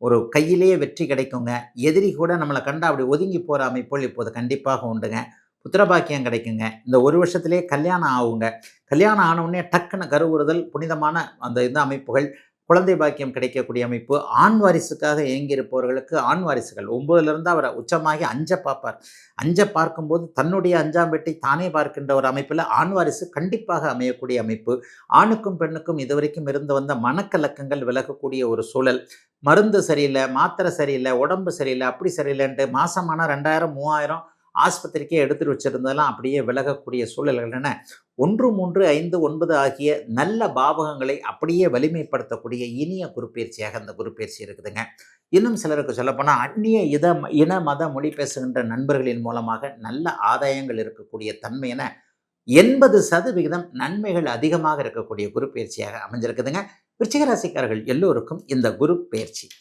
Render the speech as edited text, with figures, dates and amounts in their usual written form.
ஒரு கையிலேயே வெற்றி கிடைக்குங்க. எதிரி கூட நம்மள கண்டா அப்படி ஒதுங்கி போற அமைப்புகள் இப்போது கண்டிப்பாக உண்டுங்க. புத்திரபாக்கியம் கிடைக்குங்க. இந்த 1 வருஷத்திலேயே கல்யாணம் ஆகுங்க. கல்யாணம் ஆன உடனே டக்குனு கருவுறுதல், புனிதமான அந்த அமைப்புகள், குழந்தை பாக்கியம் கிடைக்கக்கூடிய அமைப்பு, ஆண் வாரிசுக்காக ஏங்கியிருப்பவர்களுக்கு ஆண் வாரிசுகள் 9ல இருந்து அவர் உச்சமாகி 5 பார்ப்பார். 5 பார்க்கும்போது தன்னுடைய 5ஆம் வீட்டை தானே பார்க்கின்ற ஒரு அமைப்பில் ஆண் வாரிசு கண்டிப்பாக அமையக்கூடிய அமைப்பு. ஆணுக்கும் பெண்ணுக்கும் இதுவரைக்கும் இருந்து வந்த மனக்கலக்கங்கள் விலகக்கூடிய ஒரு சூழல். மருந்து சரியில்லை, மாத்திரை சரியில்லை, உடம்பு சரியில்லை, அப்படி சரியில்லைன்ட்டு மாசமானா 2000, 3000 ஆஸ்பத்திரிக்கே எடுத்துட்டு வச்சிருந்ததெல்லாம் அப்படியே விலகக்கூடிய சூழல்கள் என 1, 3, 5, 9 ஆகிய நல்ல பாவகங்களை அப்படியே வலிமைப்படுத்தக்கூடிய இனிய குருப்பெயர்ச்சியாக அந்த குருப்பெயர்ச்சி இருக்குதுங்க. இன்னும் சிலருக்கு சொல்லப்போனால் அந்நிய இன மத மொழி பேசுகின்ற நண்பர்களின் மூலமாக நல்ல ஆதாயங்கள் இருக்கக்கூடிய தன்மை என 80% நன்மைகள் அதிகமாக இருக்கக்கூடிய குரு பயிற்சியாக அமைஞ்சிருக்குதுங்க. விருச்சிக ராசிக்காரர்கள் எல்லோருக்கும் இந்த குரு பயிற்சி